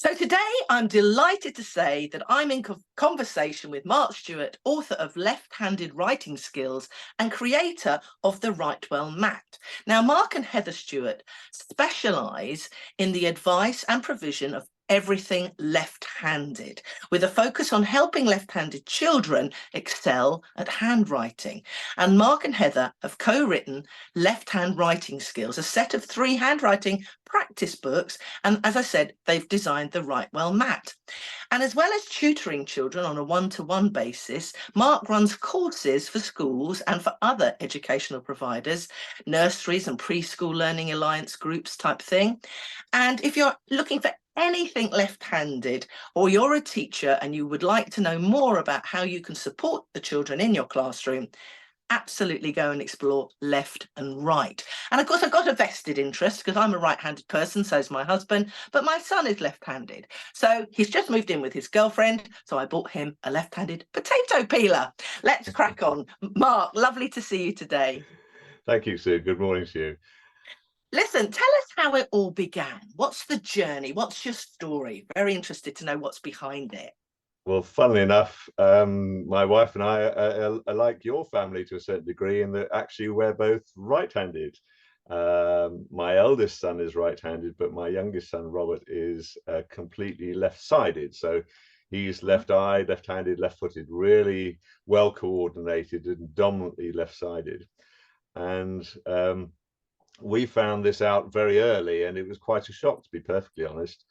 So today I'm delighted to say that I'm in conversation with Mark Stewart, author of Left-Handed Writing Skills and creator of the Write-Well Mat. Now, Mark and Heather Stewart specialise in the advice and provision of everything left-handed, with a focus on helping left-handed children excel at handwriting. And Mark and Heather have co-written Left-Hand Writing Skills, a set of 3 handwriting practice books, and as I said, they've designed the Write-Well Mat. And as well as tutoring children on a one-to-one basis, Mark runs courses for schools and for other educational providers, nurseries and preschool learning alliance groups type thing. And if you're looking for anything left-handed, or you're a teacher and you would like to know more about how you can support the children in your classroom, absolutely go and explore Left and Right. And of course, I've got a vested interest because I'm a right-handed person, so is my husband, but my son is left-handed. So he's just moved in with his girlfriend, so I bought him a left-handed potato peeler. Let's crack on. Mark, lovely to see you today. Thank you, Sue. Good morning to you. Listen, tell us how it all began. What's the journey? What's your story? Very interested to know what's behind it. Well, funnily enough, my wife and I are like your family to a certain degree in that actually we're both right-handed. My eldest son is right-handed, but my youngest son, Robert, is completely left-sided. So he's left-eyed, left-handed, left-footed, really well coordinated and dominantly left-sided. And we found this out very early, and it was quite a shock, to be perfectly honest.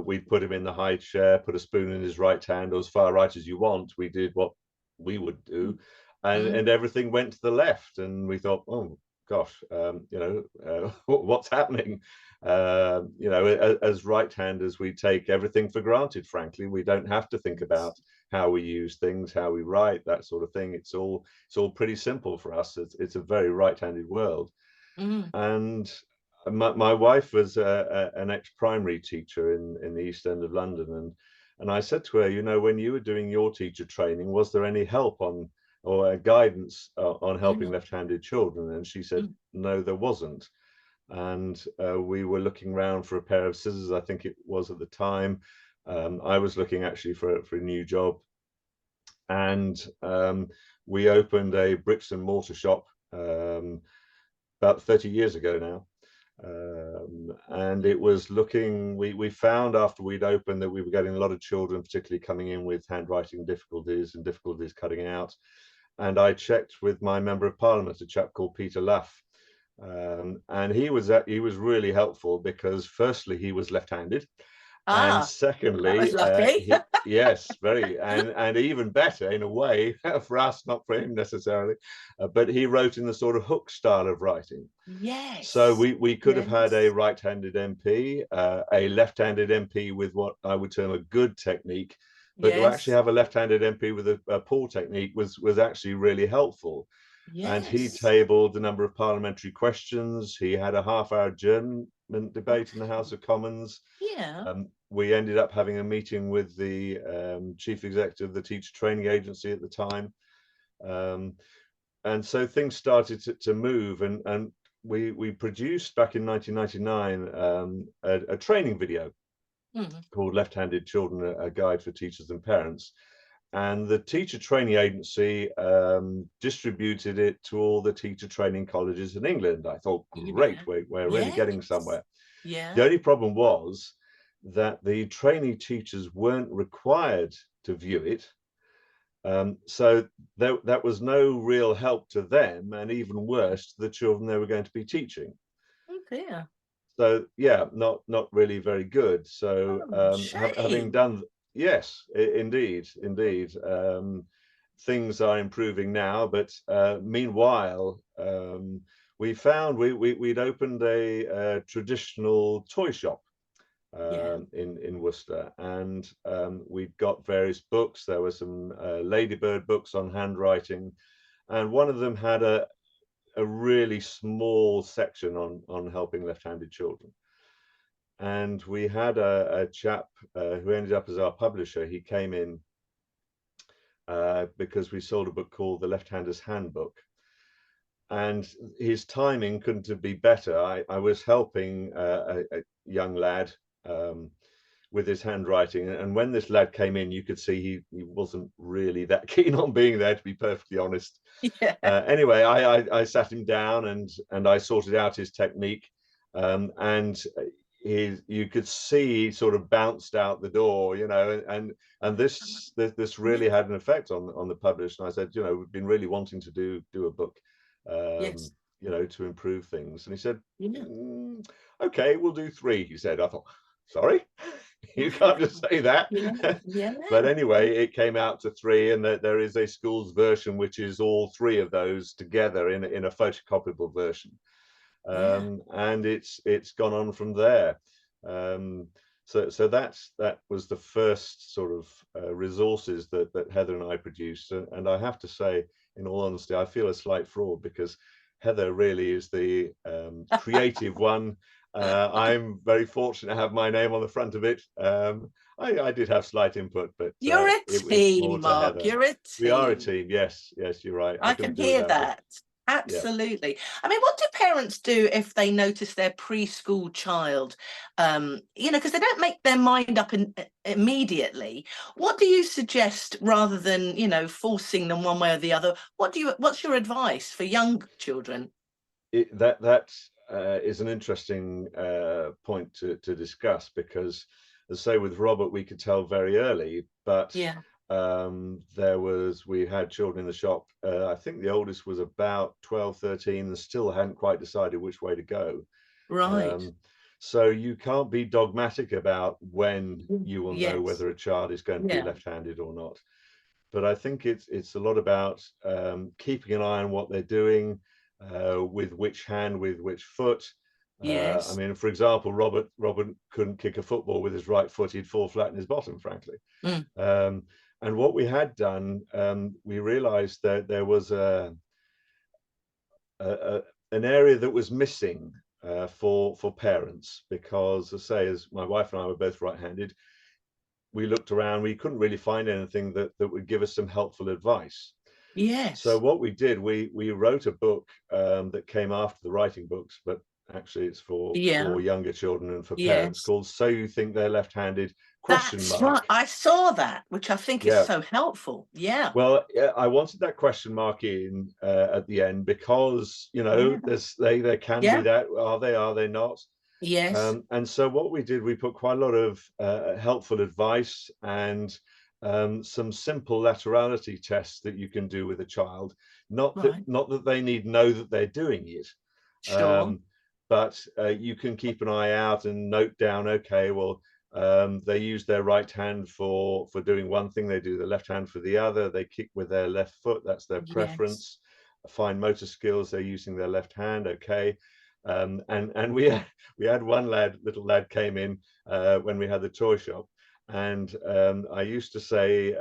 We put him in the high chair, put a spoon in his right hand, or as far right as you want. We did what we would do, and everything went to the left. And we thought, oh gosh, what's happening? As right-handers, we take everything for granted. Frankly, we don't have to think about how we use things, how we write, that sort of thing. It's all pretty simple for us. It's a very right-handed world. And my wife was an ex-primary teacher in the East End of London, and I said to her, you know, when you were doing your teacher training, was there any help on or guidance on helping left-handed children? And she said, no, there wasn't. And we were looking around for a pair of scissors, I think it was at the time. I was looking actually for a new job, and we opened a bricks and mortar shop about 30 years ago now. And it was looking, we found after we'd opened that we were getting a lot of children, particularly coming in with handwriting difficulties and difficulties cutting out. And I checked with my member of parliament, a chap called Peter Luff. And he was really helpful because firstly, he was left-handed. And That was secondly, lucky. yes, very, and even better in a way for us, not for him necessarily, but he wrote in the sort of hook style of writing. Yes. So we could have had a right-handed MP, a left-handed MP with what I would term a good technique, but to actually have a left-handed MP with a poor technique was actually really helpful. And he tabled a number of parliamentary questions. He had a half-hour adjournment debate in the House of Commons. We ended up having a meeting with the chief executive of the teacher training agency at the time. And so things started to move, and we produced back in 1999 a training video called Left-Handed Children, a Guide for Teachers and Parents. And the teacher training agency distributed it to all the teacher training colleges in England. I thought, great, we're really getting somewhere. The only problem was that the trainee teachers weren't required to view it. So that was no real help to them, and even worse, to the children they were going to be teaching. Oh dear. So yeah, not really very good. So having done, yes, indeed, things are improving now, but meanwhile, we found we'd opened a traditional toy shop in Worcester, and we'd got various books. There were some Ladybird books on handwriting, and one of them had a really small section on helping left-handed children. And we had a chap who ended up as our publisher. He came in because we sold a book called The Left-Hander's Handbook. And his timing couldn't be better. I was helping a young lad with his handwriting. And when this lad came in, you could see he wasn't really that keen on being there, to be perfectly honest. Yeah. Anyway, I sat him down and I sorted out his technique, and you could see he sort of bounced out the door, you know, and this really had an effect on the publisher. And I said, you know, we've been really wanting to do a book, Yes. you know, to improve things. And he said, Yeah. okay, we'll do 3. He said. I thought, sorry, you can't just say that. Yeah. Yeah. But anyway, it came out to 3, and there is a school's version which is all 3 of those together in a photocopiable version. Yeah. And it's gone on from there. So that was the first sort of resources that Heather and I produced. And I have to say, in all honesty, I feel a slight fraud, because Heather really is the creative one. I'm very fortunate to have my name on the front of it. I did have slight input, but You're a it's more team, to Mark. Heather. You're a We are a team. team. Yes, you're right. I I can couldn't do hear without it. that. Absolutely. I mean, what do parents do if they notice their preschool child, you know, because they don't make their mind up immediately? What do you suggest, rather than, you know, forcing them one way or the other? What's your advice for young children? That is an interesting point to discuss, because, as I say, with Robert, we could tell very early, but Yeah. we had children in the shop. I think the oldest was about 12, 13, and still hadn't quite decided which way to go. Right. So you can't be dogmatic about when you will know Yes. whether a child is going to be Yeah. left-handed or not. But I think it's a lot about keeping an eye on what they're doing, with which hand, with which foot. I Yes. mean, for example, Robert couldn't kick a football with his right foot; he'd fall flat in his bottom, frankly. Mm. And what we had done, we realised that there was an area that was missing for parents, because, as I say, as my wife and I were both right-handed, we looked around, we couldn't really find anything that would give us some helpful advice. So Yes. what we did, we wrote a book that came after the writing books, but actually it's for Yeah. younger children and for parents, Yes. called "So You Think They're Left-Handed?" question That's right. mark. I saw that, which I think is Yeah. so helpful. Yeah. Well, yeah, I wanted that question mark in at the end, because, you know, Yeah. there can be Yeah. that, are they not? Yes. And so what we did, we put quite a lot of helpful advice and some simple laterality tests that you can do with a child. Not Right. that they need know that they're doing it, Sure. um, but you can keep an eye out and note down, okay, well, they use their right hand for doing one thing, they do the left hand for the other, they kick with their left foot, that's their Yes. preference. Fine motor skills, they're using their left hand, okay. And we had one little lad came in when we had the toy shop, and I used to say,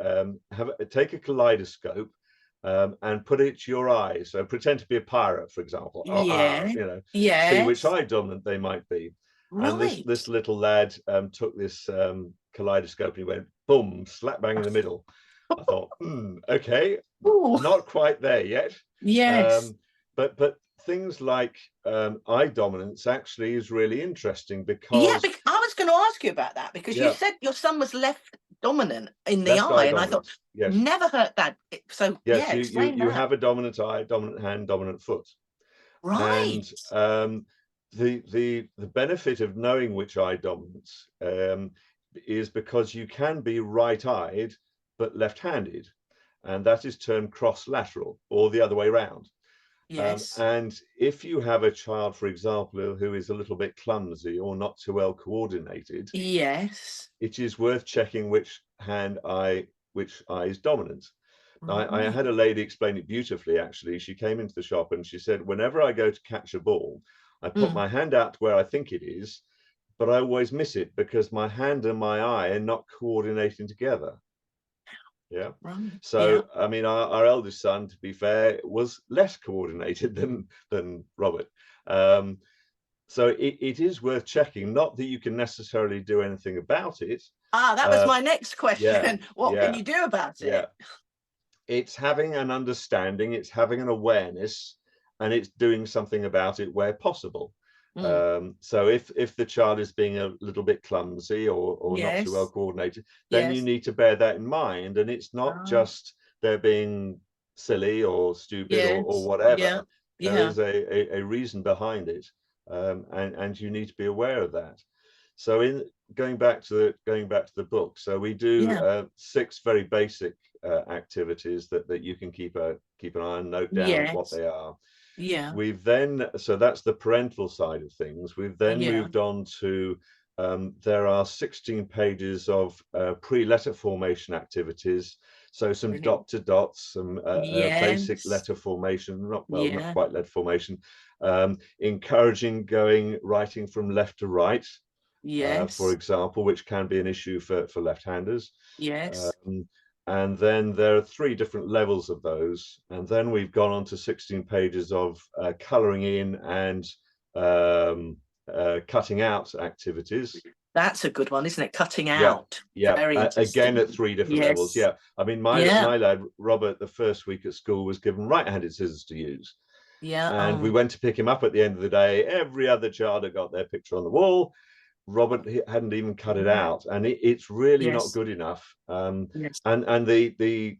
take a kaleidoscope and put it to your eyes. So pretend to be a pirate, for example. Yeah. You know, see which Yes. eye dominant they might be. And this Right. little lad took this kaleidoscope and he went boom, slap bang in the middle. I thought, okay, Ooh. not quite there yet. Yes. But things like eye dominance actually is really interesting, Yeah, because I was going to ask you about that, because you yeah, said your son was left dominant in the left eye, eye and I thought, dominance. Yes, never heard that. So yes, yeah, you explain that. have a dominant eye, dominant hand, dominant foot. Right. And the benefit of knowing which eye dominance is because you can be right-eyed but left-handed, and that is termed cross-lateral, or the other way around. Yes. And if you have a child, for example, who is a little bit clumsy or not too well coordinated, Yes. it is worth checking which eye is dominant. I Right. had a lady explain it beautifully, actually. She came into the shop and she said, whenever I go to catch a ball, I put Mm. my hand out to where I think it is, but I always miss it because my hand and my eye are not coordinating together. Yeah. Right. Yeah. So, I mean, our eldest son, to be fair, was less coordinated than Robert. So it is worth checking. Not that you can necessarily do anything about it. Ah, that was my next Yeah, question. What can yeah, you do about yeah. it? It's having an understanding, it's having an awareness, and it's doing something about it where possible. Mm. So if the child is being a little bit clumsy or not too well Yes. coordinated, then you Yes. need to bear that in mind. And it's not Ah, just they're being silly or stupid or yes. Yeah. whatever. There Yeah. is a reason behind it, and you need to be aware of that. So in going back to the book, so we do Yeah. 6 very basic activities that you can keep an eye on, note down what Yes. they are. Yeah. We've then, so that's the parental side of things. We've then Yeah. moved on to there are 16 pages of pre-letter formation activities. So some Brilliant. dot to dots, some basic Yes. letter formation, not Yeah. quite letter formation, encouraging writing from left to right, for Yes. example, which can be an issue for left-handers. Yes. Um, and then there are 3 different levels of those. And then we've gone on to 16 pages of colouring in and cutting out activities. That's a good one, isn't it? Cutting Yeah, out. yeah. Very Again, at interesting. 3 different levels. Yes. Yeah, I mean, my Yeah. my lad Robert, the first week at school, was given right-handed scissors to use. Yeah. And we went to pick him up at the end of the day. Every other child had got their picture on the wall. Robert hadn't even cut it out, and it's really not Yes. good enough. Yes. And the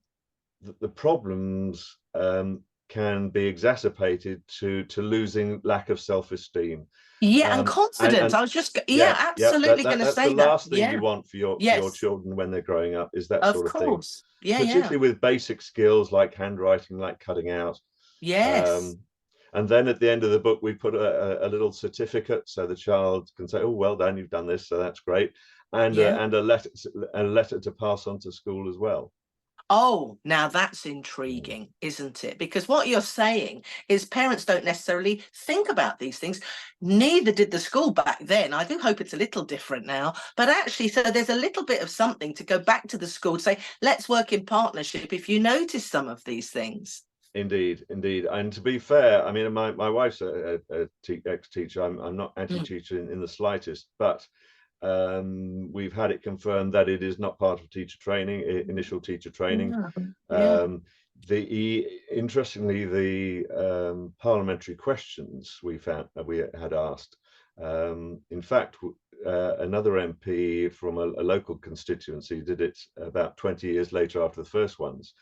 problems can be exacerbated to losing lack of self-esteem. Yeah, and Um, and confidence. and I was just, yeah, yeah, yeah, absolutely going to that's the say that. last thing you Yeah. want for your Yes. children when they're growing up, is that Of sort of thing, course. Yeah. Yeah. particularly with basic skills like handwriting, like cutting out. Yes. Um, and then at the end of the book, we put a little certificate so the child can say, "Oh, well done, you've done this, so that's great," and Yeah. a letter to pass on to school as well. Oh, now that's Mm. intriguing, isn't it? Because what you're saying is parents don't necessarily think about these things. Neither did the school back then. I do hope it's a little different now. But actually, so there's a little bit of something to go back to the school to say, let's work in partnership if you notice some of these things. Indeed, indeed. And to be fair, I mean, my wife's a ex-teacher. I'm not Mm. anti-teacher in the slightest, but we've had it confirmed that it is not part of teacher training, initial teacher training. Yeah. Yeah. Um, Interestingly, the parliamentary questions we had asked. In fact, another MP from a local constituency did it about 20 years later after the first ones.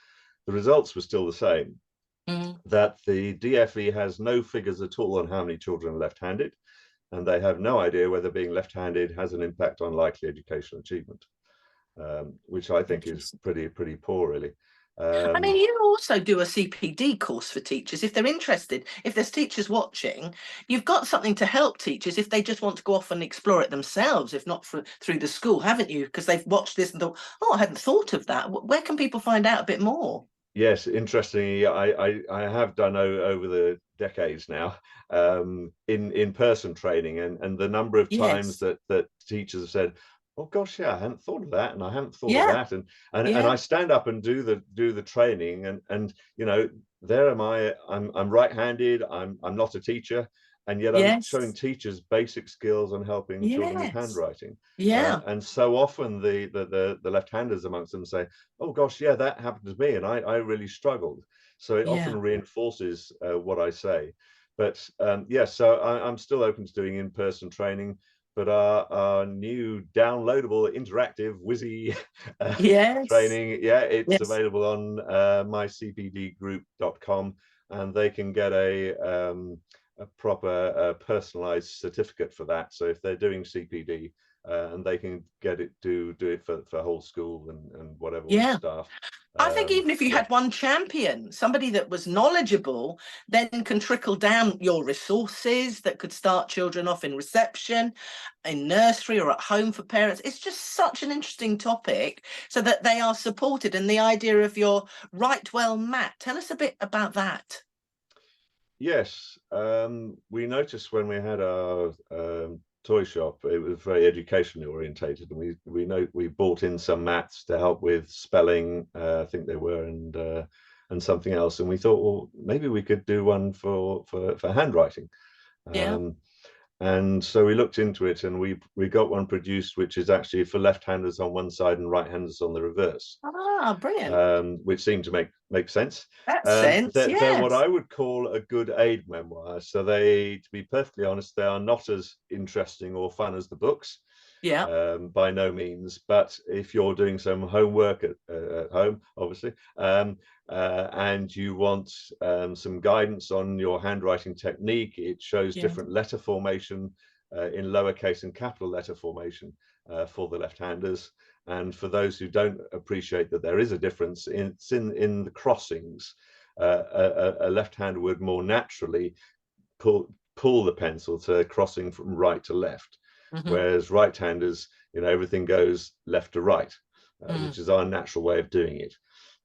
The results were still the same, Mm. that the DFE has no figures at all on how many children are left-handed, and they have no idea whether being left-handed has an impact on likely educational achievement, which I think is Interesting. pretty poor, really. I mean, Um, you also do a CPD course for teachers if they're interested. If there's teachers watching, you've got something to help teachers if they just want to go off and explore it themselves, if not through the school, haven't you? Because they've watched this and thought, oh, I hadn't thought of that. Where can people find out a bit more? yes, interestingly, I have done over the decades now in-person training, and the number of times Yes. that teachers have said, "Oh gosh, yeah, I hadn't thought of that, and I hadn't thought of Yeah. that," and Yeah. I stand up and do the training, and there am I. I'm right-handed. I'm not a teacher, and yet I'm showing Yes. teachers basic skills on helping children with Yes. handwriting. Yeah. And so often the left-handers amongst them say, "Oh gosh, yeah, that happened to me, and I really struggled." So it Yeah. often reinforces what I say. But yes, so I'm still open to doing in-person training. But our new downloadable, interactive, whizzy Yes. training, yeah, it's Yes. available on mycpdgroup.com, and they can get a proper personalized certificate for that. So if they're doing CPD, and they can do it for whole school and whatever, all the Yeah. staff. I think even if you Yeah, had one champion, somebody that was knowledgeable, then can trickle down your resources that could start children off in reception, in nursery or at home for parents. It's just such an interesting topic so that they are supported. And the idea of your Right Well mat, tell us a bit about that. yes. We noticed when we had our toy shop, it was very educationally orientated, and we bought in some mats to help with spelling, I think they were, and something else, and we thought, well, maybe we could do one for handwriting. Yeah. Um, And so we looked into it, and we got one produced, which is actually for left-handers on one side and right-handers on the reverse, Ah, brilliant. which seemed to make sense. That's sense, They're what yes. I would call a good aid memoir. So they, to be perfectly honest, they are not as interesting or fun as the books, Yeah, by no means. But if you're doing some homework at home, obviously, and you want some guidance on your handwriting technique, it shows yeah, different letter formation in lowercase and capital letter formation for the left-handers. And for those who don't appreciate that there is a difference, it's in the crossings. A left-hander would more naturally pull the pencil to crossing from right to left, hmm whereas right-handers, everything goes left to right, mm, which is our natural way of doing it.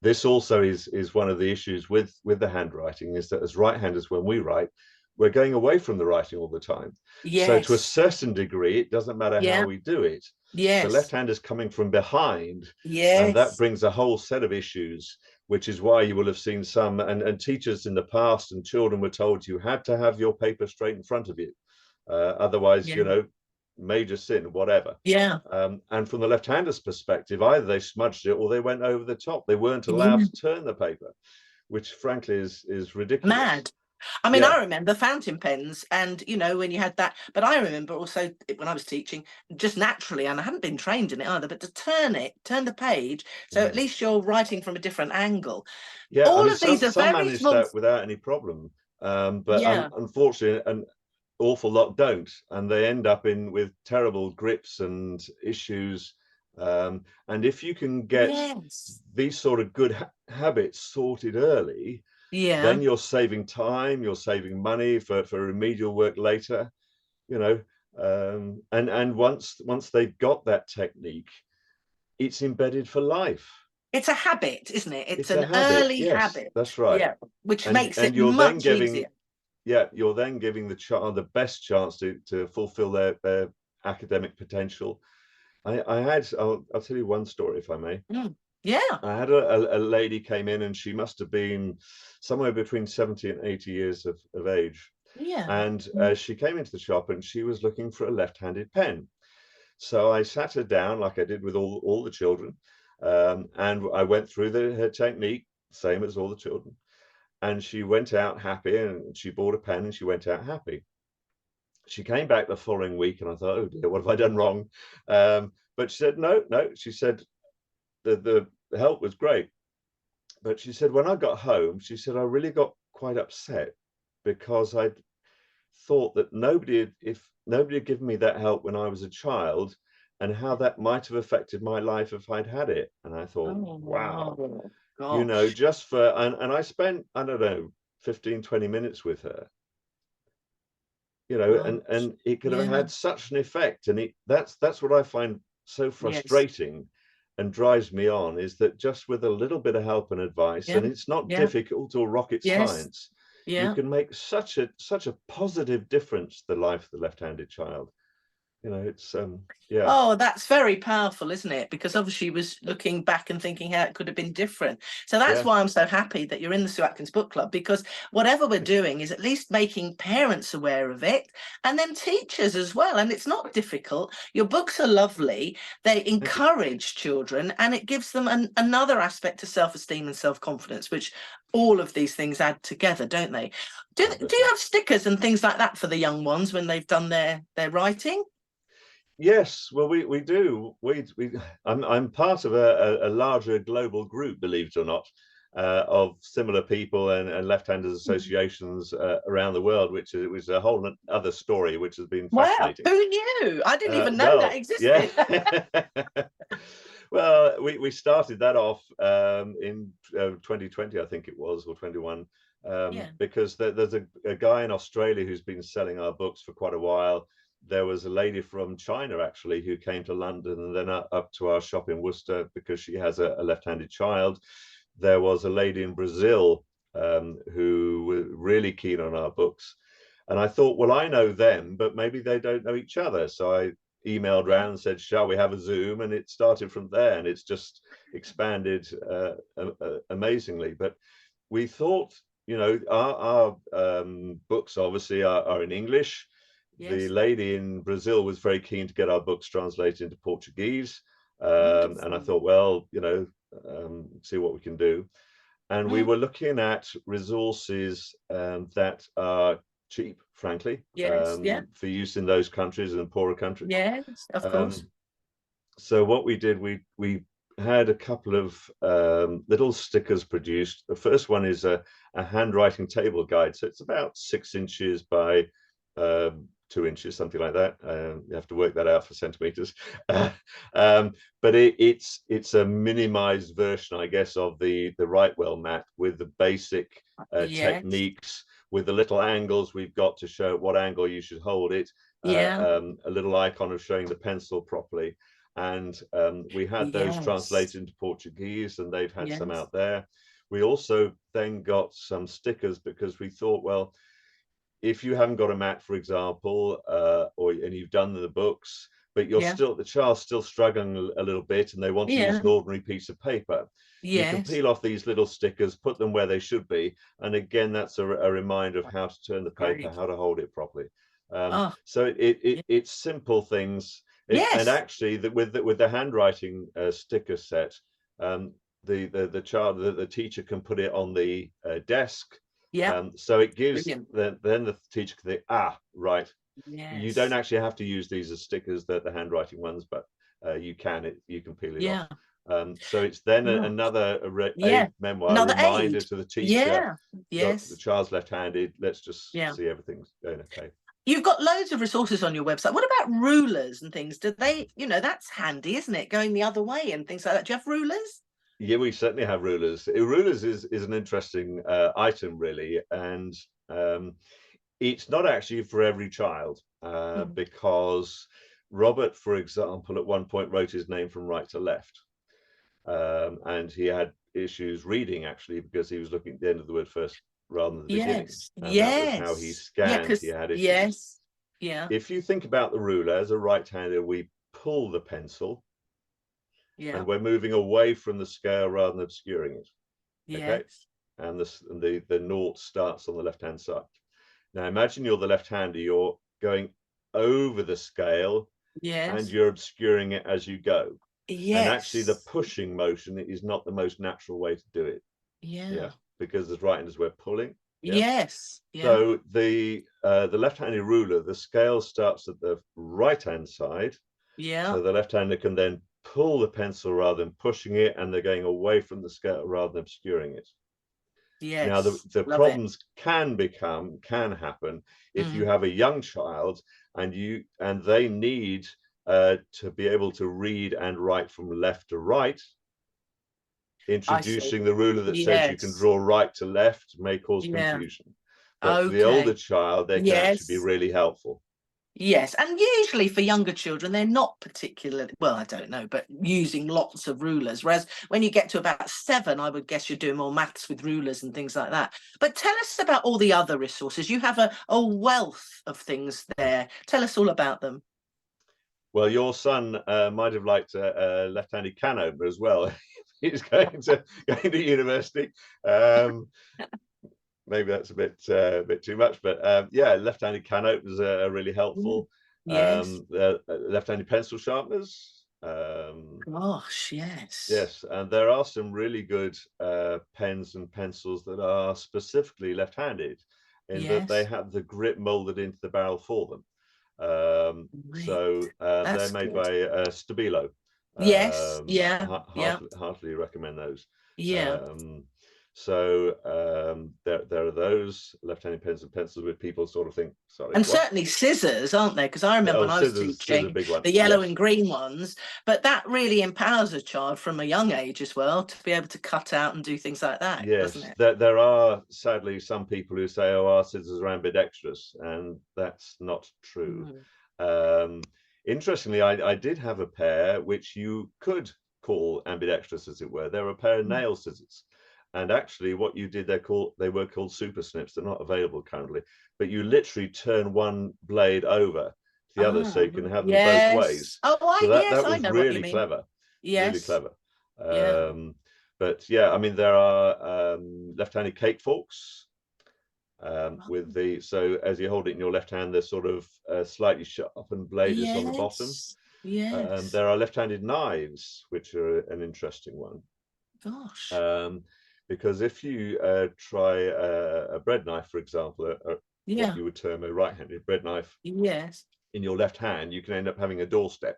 This also is one of the issues with the handwriting, is that as right-handers, when we write, we're going away from the writing all the time. So to a yes, certain degree, it doesn't matter how yeah, we do it. The yes, left-handers coming from behind, and that yes, brings a whole set of issues, which is why you will have seen some, and teachers in the past and children were told you had to have your paper straight in front of you. Otherwise, yeah, major sin, whatever. yeah, And from the left-handers' perspective, either they smudged it or they went over the top. They weren't allowed yeah. to turn the paper, which frankly is ridiculous. Mad. I mean, Yeah. I remember fountain pens, and when you had that, but I remember also when I was teaching, just naturally, and I hadn't been trained in it either, but to turn the page, so at Mm. least you're writing from a different angle. Yeah, I All mean, of these some are some very manage small. that without any problem, but Yeah, unfortunately, an awful lot don't, and they end up in with terrible grips and issues. And if you can get yes, these sort of good habits sorted early, yeah, then you're saving time, you're saving money for remedial work later. You know, and once they've got that technique, it's embedded for life. it's a habit, isn't it? It's It's a an habit. early Yes, habit. that's right. Yeah, which and makes and it you're then much giving easier. yeah, you're then giving the child the best chance to fulfill their academic potential. I had, I'll tell you one story, if I may. Mm. Yeah, I had a lady came in, and she must have been somewhere between 70 and 80 years of age. yeah, And mm, she came into the shop, and she was looking for a left-handed pen. So I sat her down like I did with all the children, and I went through her technique, same as all the children. And she went out happy, and she bought a pen, and she went out happy. She came back the following week, and I thought, oh dear, what have I done wrong? But she said, no, no. She said the help was great, but she said when I got home, she said I really got quite upset because I thought that if nobody had given me that help when I was a child, and how that might have affected my life if I'd had it. And I thought, oh wow, no, gosh, just for, and I spent, I don't know, 15, 20 minutes with her, gosh, and it could have yeah, had such an effect. And that's what I find so yes, frustrating and drives me on, is that just with a little bit of help and advice, yeah, and it's not yeah, difficult or rocket yes, science, you yeah. can make such a positive difference to the life of the left-handed child. It's yeah. Oh, that's very powerful, isn't it? Because obviously you was looking back and thinking how it could have been different. So that's Yeah. why I'm so happy that you're in the Sue Atkins Book Club, because whatever we're doing is at least making parents aware of it, and then teachers as well. And it's not difficult. Your books are lovely. They Thank you. encourage children, and it gives them another aspect to self-esteem and self-confidence, which all of these things add together, don't they? Oh, Do you definitely. have stickers and things like that for the young ones when they've done their writing? Yes, well, we do. I'm part of a larger global group, believe it or not, of similar people and left-handers associations around the world, which was a whole other story, which has been Wow, fascinating. who knew? I didn't even know that Well, yeah. existed. Well, we started that off in 2020, I think it was, or 21, Yeah. because there's a guy in Australia who's been selling our books for quite a while. There was a lady from China, actually, who came to London and then up to our shop in Worcester because she has a left-handed child. There was a lady in Brazil who was really keen on our books. And I thought, well, I know them, but maybe they don't know each other. So I emailed Yeah. around and said, shall we have a Zoom? And it started from there, and it's just expanded amazingly. But we thought, our books obviously are in English. the Yes. lady in Brazil was very keen to get our books translated into Portuguese. And I Wonderful. thought, well, see what we can do. And we Mm, were looking at resources that are cheap, frankly, yes. Yeah. for use in those countries and poorer countries. Yes. Of course. Um, so what we did, we had a couple of little stickers produced. The first one is a handwriting table guide. So it's about 6 inches by 2 inches, something like that. You have to work that out for centimeters. But it's a minimized version, I guess, of the Rightwell mat with the basic Yes. techniques, with the little angles we've got to show what angle you should hold it, Yeah. a little icon of showing the pencil properly. And we had those Yes. translated into Portuguese, and they've had some Yes. out there. We also then got some stickers because we thought, well, if you haven't got a mat, for example, and you've done the books, but Yeah. the child's still struggling a little bit, and they want to use Yeah. an ordinary piece of paper, you can Yes. peel off these little stickers, put them where they should be, and again, that's a reminder of how to turn the paper, Great. how to hold it properly. Oh, So yeah. it's simple things. And Yes. actually, with the handwriting sticker set, the teacher can put it on the desk. Yeah. So it gives Brilliant. then the teacher can think, right, you don't Yes. actually have to use these as stickers, the handwriting ones, but you can peel it off. Yeah. So it's then Oh, another yeah. memoir Another reminder aid. to the teacher, Yeah. the Yes. child's left-handed, let's just Yeah. see everything's going okay. You've got loads of resources on your website. What about rulers and things? Do they, that's handy, isn't it? Going the other way and things like that. Do you have rulers? Yeah, we certainly have rulers. Rulers is an interesting item, really, and it's not actually for every child, Mm. because Robert, for example, at one point wrote his name from right to left, and he had issues reading, actually, because he was looking at the end of the word first rather than the beginning, Yes. and that was how he Yes. Yeah, scanned. He because had issues. yes. Yeah. If you think about the ruler as a right-hander, we pull the pencil, Yeah. and we're moving away from the scale rather than obscuring it. Okay, Yes. and the naught starts on the left-hand side. Now imagine you're the left-hander, you're going over the scale and Yes. you're obscuring it as you go. And actually the Yes. pushing motion is not the most natural way to do it. Yeah. Yeah, because as right-handers we're pulling. Yeah. Yes. Yeah. So the left-handed ruler, the scale starts at the right-hand side. Yeah. So the left-hander can then pull the pencil rather than pushing it, and they're going away from the scale rather than obscuring it. Now, Yes. the Love it. problems can happen if you Mm. have a young child and they need to be able to read and write from left to right. I see. Introducing the ruler that says you can Yes. draw right to left may cause Yeah. confusion. But for the older Okay. child, they can actually be Yes. really helpful. Yes, and usually for younger children, they're not particularly, well, I don't know, but using lots of rulers. Whereas when you get to about 7, I would guess you're doing more maths with rulers and things like that. But tell us about all the other resources. You have a wealth of things there. Tell us all about them. Well, your son might have liked a left-handed can opener as well. He's going to university. Maybe that's a bit too much, but yeah, left-handed can openers are really Mm. helpful. Yes. Left-handed pencil sharpeners. Gosh, yes. Yes, and there are some really good pens and pencils that are specifically left-handed, in that they Yes. have the grip molded into the barrel for them. Right. They're That's made good. by Stabilo. Yes. Yeah. Yeah. Heartily recommend those. Yeah. Um, there are those left-handed pens and pencils with people sort of think, sorry, And what? certainly scissors, aren't they? Because I remember Oh, when I was scissors, teaching big one. the yellow Yes. and green ones, but that really empowers a child from a young age as well to be able to cut out and do things like that, doesn't Yes, it? there are sadly some people who say, oh, our scissors are ambidextrous, and that's not true. Mm. Um, Interestingly, I did have a pair which you could call ambidextrous, as it were. They're a pair of Mm. nail scissors. And actually what you did, they were called super snips. They're not available currently, but you literally turn one blade over to the other so Ah, you can have them both yes. ways. Oh, So yes, that I was know what you really mean. clever, really Yes. clever. Yeah. But yeah, I mean, there are left-handed cake forks. with the, so as you hold it in your left hand, there's sort of slightly sharpened blade is on the bottom. Yes. Yes. There are left-handed knives, which are an interesting one. Gosh. Because if you try a bread knife, for example, Yeah. what you would term a right-handed bread knife, Yes. in your left hand, you can end up having a doorstep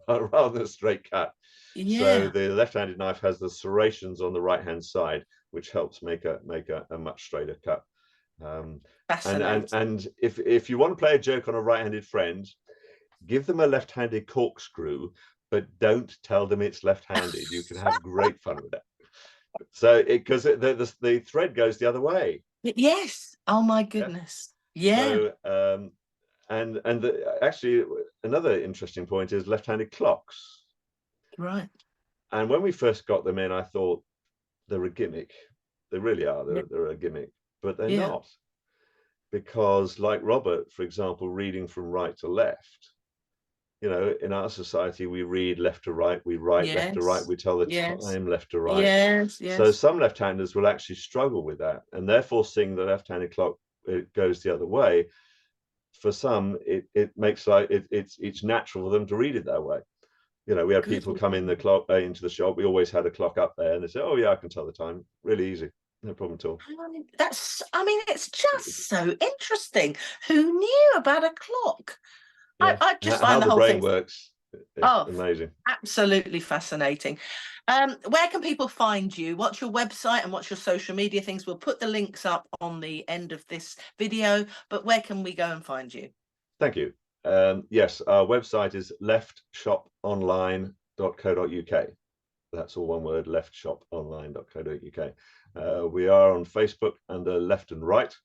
rather than a straight cut. So Yeah. the left-handed knife has the serrations on the right-hand side, which helps make a much straighter cut. Fascinating. And if you want to play a joke on a right-handed friend, give them a left-handed corkscrew, but don't tell them it's left-handed. You can have great fun with that. So because the thread goes the other way. Yes. Oh my goodness. Yeah. So actually another interesting point is left-handed clocks. Right. And when we first got them in, I thought they're a gimmick. They really are. Yeah. They're a gimmick, but they're Yeah. not. Because like Robert, for example, reading from right to left, you know, in our society, we read left to right, we write left to right, Yes. we tell the Yes. time left to right. Yes. So Yes. some left-handers will actually struggle with that, and therefore seeing the left-handed clock, it goes the other way. For some, it makes like it's natural for them to read it that way. You know, we had Good. people come in the clock into the shop. We always had a clock up there, and they say, "Oh yeah, I can tell the time. Really easy, no problem at all." I mean, it's just so interesting. Who knew about a clock? Yeah, I just how find the the whole brain thing, works is oh, amazing. absolutely fascinating. Where can people find you? What's your website and what's your social media things? We'll put the links up on the end of this video, but where can we go and find you? Thank you. Yes, our website is leftshoponline.co.uk. That's all one word, leftshoponline.co.uk. We are on Facebook under Left and Right.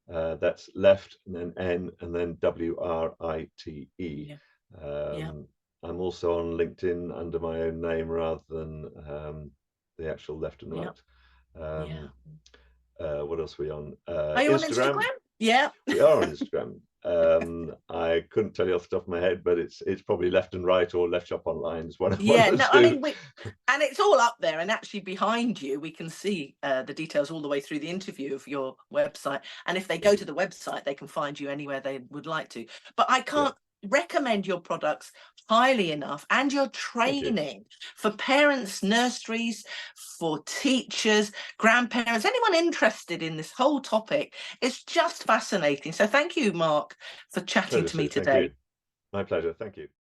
That's left and then N and then WRITE. Yeah. Yeah. I'm also on LinkedIn under my own name rather than the actual Left and Yeah. Right. Yeah. What else are we on? Are you on Instagram. Instagram? Yeah. We are on Instagram. I couldn't tell you off the top of my head, but it's probably Left and Right or Left Shop Online is one of Yeah, the no, I two. mean, and it's all up there, and actually behind you, we can see the details all the way through the interview of your website. And if they go to the website, they can find you anywhere they would like to. But I can't recommend your products highly enough, and your training for parents, nurseries, for teachers, grandparents, anyone interested in this whole topic. It's just fascinating. So thank you, Mark, for chatting Pleasure, to me Sue. Thank you. today. My pleasure. Thank you.